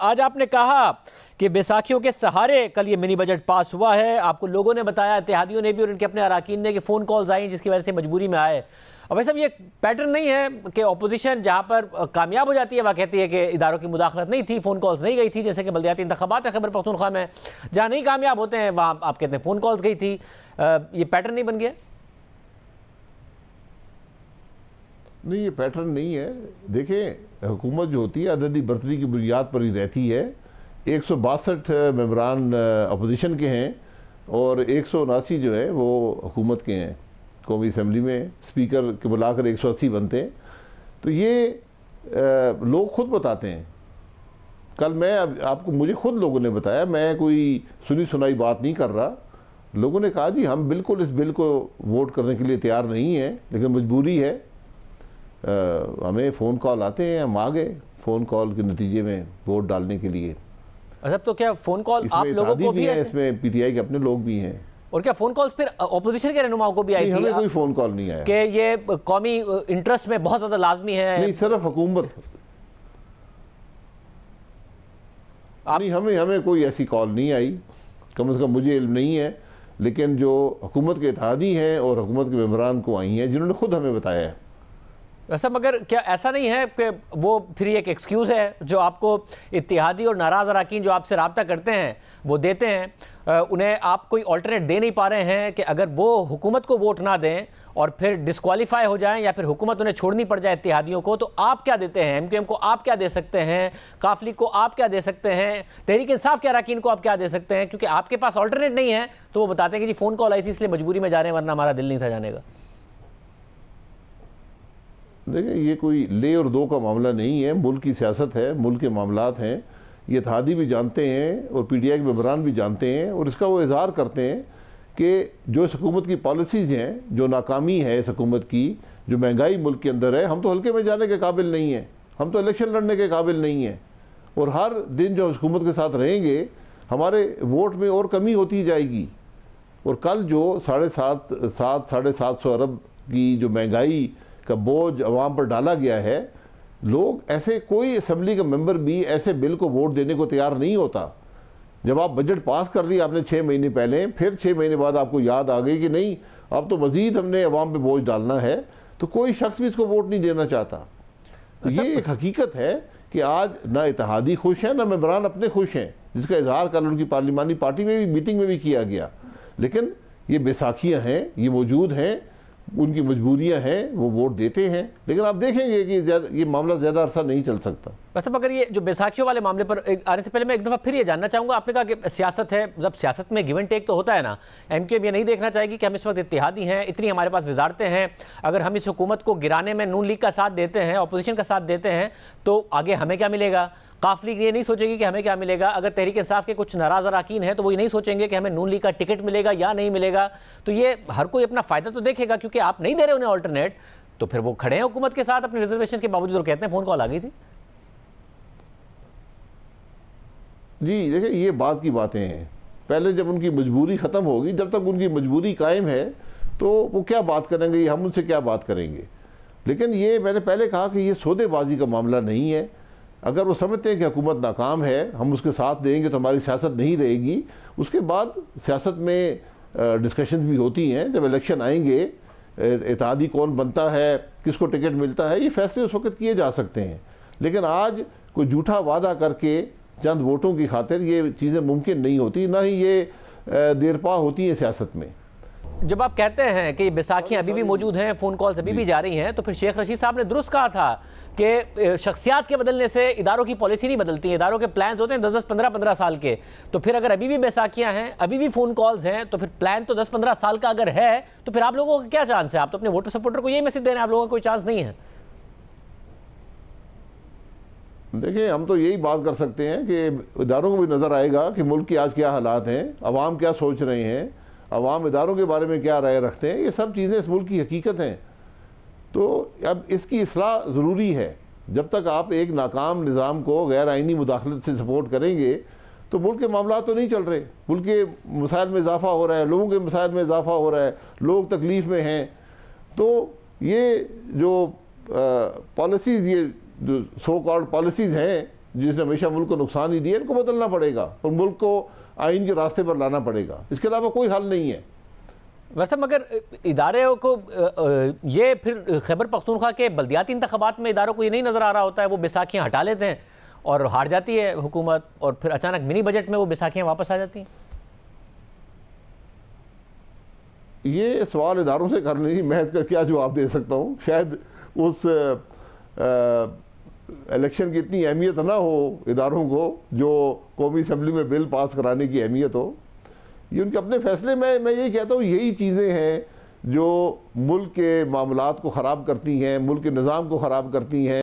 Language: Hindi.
आज आपने कहा कि बैसाखियों के सहारे कल ये मिनी बजट पास हुआ है। आपको लोगों ने बताया, इत्तेहादियों ने भी और इनके अपने अरकान ने, कि फ़ोन कॉल्स आई जिसकी वजह से मजबूरी में आए। और भाई साहब, ये पैटर्न नहीं है कि अपोजिशन जहाँ पर कामयाब हो जाती है वह कहती है कि इदारों की मुदाखलत नहीं थी, फ़ोन कॉल्स नहीं गई थी, जैसे कि बल्दियाती इंतखाबात है खैबर पख्तूनख्वा में, जहाँ नहीं कामयाब होते हैं वहाँ आप कहते हैं फ़ोन कॉल्स गई थी। ये पैटर्न नहीं बन गया? नहीं, ये पैटर्न नहीं है। देखें, हुकूमत जो होती है अददी बर्तरी की बुनियाद पर ही रहती है। 162 मेंबरान अपोजिशन के हैं और 179 जो है वो हुकूमत के हैं। कौमी असम्बली में स्पीकर के बुलाकर 180 बनते हैं। तो ये लोग खुद बताते हैं। कल मैं आपको, मुझे खुद लोगों ने बताया, मैं कोई सुनी सुनाई बात नहीं कर रहा। लोगों ने कहा जी हम बिल्कुल इस बिल को वोट करने के लिए तैयार नहीं हैं, लेकिन मजबूरी है, हमें फ़ोन कॉल आते हैं, हम आ गए फ़ोन कॉल के नतीजे में वोट डालने के लिए। अच्छा, तो क्या फ़ोन कॉल आप लोगों को भी है? इसमें पीटीआई के अपने लोग भी हैं। और क्या फ़ोन कॉल्स फिर अपोजिशन के रहनुमाओं को भी आई थी? हमें कोई फ़ोन कॉल नहीं आया कि ये कौमी इंटरेस्ट में बहुत ज़्यादा लाजमी है। नहीं, सिर्फ हुकूमत। नहीं, हमें कोई ऐसी कॉल नहीं आई, कम से कम मुझे इल्म नहीं है। लेकिन जो हुकूमत के इत्तेहादी हैं और हुकूमत के मेंबरान को आई हैं, जिन्होंने खुद हमें बताया है। वैसा मगर क्या ऐसा नहीं है कि वो फिर एक एक्सक्यूज़ है जो आपको इत्तेहादी और नाराज़ अरकान जो आपसे रब्ता करते हैं वो देते हैं? उन्हें आप कोई ऑल्टरनेट दे नहीं पा रहे हैं कि अगर वो हुकूमत को वोट ना दें और फिर डिस्क्वालीफाई हो जाएं या फिर हुकूमत उन्हें छोड़नी पड़ जाए इत्तेहादियों को, तो आप क्या देते हैं? MQM को आप क्या दे सकते हैं? काफली को आप क्या दे सकते हैं? तहरीक इंसाफ के अरकान को आप क्या दे सकते हैं? क्योंकि आपके पास ऑल्टरनेट नहीं है, तो वो बताते हैं कि जी फ़ोन कॉल आई थी इसलिए मजबूरी में जा रहे हैं, वरना हमारा दिल नहीं था जाने का। देखिए, ये कोई ले और दो का मामला नहीं है, मुल्क की सियासत है, मुल्क के मामलात हैं। ये इत्तेहादी भी जानते हैं और PTI के मेंबरान भी जानते हैं, और इसका वो इजहार करते हैं कि जो इस हुकूमत की पॉलिसीज़ हैं, जो नाकामी है इस हुकूमत की, जो महंगाई मुल्क के अंदर है, हम तो हल्के में जाने के काबिल नहीं हैं, हम तो इलेक्शन लड़ने के काबिल नहीं हैं। और हर दिन जो हुकूमत के साथ रहेंगे हमारे वोट में और कमी होती जाएगी। और कल जो 750 अरब की जो महंगाई का बोझ अवाम पर डाला गया है, लोग ऐसे, कोई असम्बली का मेंबर भी ऐसे बिल को वोट देने को तैयार नहीं होता। जब आप बजट पास कर लिया आपने 6 महीने पहले, फिर 6 महीने बाद आपको याद आ गई कि नहीं अब तो मज़ीद हमने अवाम पे बोझ डालना है, तो कोई शख्स भी इसको वोट नहीं देना चाहता। तो ये एक हकीकत है कि आज ना इत्तेहादी खुश हैं ना मेंबरान अपने खुश हैं, जिसका इजहार कल उनकी पार्लिमानी पार्टी में भी, मीटिंग में भी किया गया। लेकिन ये बैसाखियाँ हैं, ये मौजूद हैं, उनकी मजबूरियां हैं, वो वोट देते हैं। लेकिन आप देखेंगे कि ये मामला ज़्यादा अरसा नहीं चल सकता। वैसे अगर ये जो बैसाखियों वाले मामले पर आने से पहले मैं एक दफ़ा फिर ये जानना चाहूँगा, आपने कहा कि सियासत है, जब सियासत में गिव एंड टेक तो होता है ना। MQM ये नहीं देखना चाहेगी कि हम इस वक्त इत्तेहादी हैं, इतनी हमारे पास वजारतें हैं, अगर हम इस हुकूमत को गिराने में नून लीग का साथ देते हैं, अपोजिशन का साथ देते हैं, तो आगे हमें क्या मिलेगा? काफली ये नहीं सोचेगी कि हमें क्या मिलेगा। अगर तहरीक इंसाफ के कुछ नाराज़ अरकान हैं तो वो ये नहीं सोचेंगे कि हमें नून लीग का टिकट मिलेगा या नहीं मिलेगा। तो ये हर कोई अपना फ़ायदा तो देखेगा, क्योंकि आप नहीं दे रहे उन्हें ऑल्टरनेट, तो फिर वो खड़े हैं हुकूमत के साथ अपने रिजर्वेशन के बावजूद और कहते हैं फ़ोन कॉल आ गई थी। जी देखिए, ये बात की बातें हैं। पहले जब उनकी मजबूरी ख़त्म होगी, जब तक उनकी मजबूरी कायम है तो वो क्या बात करेंगे, हम उनसे क्या बात करेंगे। लेकिन ये मैंने पहले कहा कि ये सौदेबाजी का मामला नहीं है। अगर वो समझते हैं कि हुकूमत नाकाम है, हम उसके साथ देंगे तो हमारी सियासत नहीं रहेगी, उसके बाद सियासत में डिस्कशन भी होती हैं। जब इलेक्शन आएंगे, इत्तेहादी कौन बनता है, किसको टिकट मिलता है, ये फैसले उस वक्त किए जा सकते हैं। लेकिन आज कोई झूठा वादा करके चंद वोटों की खातिर ये चीज़ें मुमकिन नहीं होती, ना ही ये देरपा होती हैं सियासत में। जब आप कहते हैं कि बैसाखियाँ अभी भी मौजूद हैं, फ़ोन कॉल्स अभी भी जा रही हैं, तो फिर शेख रशीद साहब ने दुरुस्त कहा था कि शख्सियात के बदलने से इदारों की पॉलिसी नहीं बदलती। इदारों के प्लान्स होते हैं 10-10, 15-15 साल के। तो फिर अगर अभी भी बैसाखियाँ हैं, अभी भी फ़ोन कॉल्स हैं, तो फिर प्लान तो 10-15 साल का अगर है, तो फिर आप लोगों का क्या चांस है? आप तो अपने वोटर सपोर्टर को यही मैसेज दे रहे हैं, आप लोगों का कोई चांस नहीं है। देखिए, हम तो यही बात कर सकते हैं कि इदारों को भी नज़र आएगा कि मुल्क की आज क्या हालात हैं, अवाम क्या सोच रहे हैं, अवाम इदारों के बारे में क्या राय रखते हैं। ये सब चीज़ें इस मुल्क की हकीकत हैं। तो अब इसकी इस्लाह ज़रूरी है। जब तक आप एक नाकाम निज़ाम को गैर आइनी मुदाखलत से सपोर्ट करेंगे तो मुल्क के मामला तो नहीं चल रहे। मुल्क के मसाइल में इजाफ़ा हो रहा है, लोगों के मसाइल में इजाफ़ा हो रहा है, लोग तकलीफ़ में हैं। तो ये जो पॉलिसीज़, ये जो सो कॉल्ड पॉलिसीज़ हैं, जिसने हमेशा मुल्क को नुकसान ही दिया, इनको बदलना पड़ेगा और मुल्क को आइन के रास्ते पर लाना पड़ेगा। इसके अलावा कोई हल नहीं है। वैसे मगर इदारे को ये फिर खैबर पख्तूनख्वा के बल्दियाती इंतखाबात में इदारों को ये नहीं नज़र आ रहा होता है, वो बैसाखियाँ हटा लेते हैं और हार जाती है हुकूमत, और फिर अचानक मिनी बजट में वो बैसाखियाँ वापस आ जाती हैं। ये सवाल इदारों से करने ही मैं इसका क्या जवाब दे सकता हूँ। शायद उस इलेक्शन की इतनी अहमियत ना हो इदारों को जो कौमी असम्बली में बिल पास कराने की अहमियत हो। ये उनके अपने फैसले में, मैं यही कहता हूँ यही चीज़ें हैं जो मुल्क के मामलात को ख़राब करती हैं, मुल्क के निज़ाम को ख़राब करती हैं।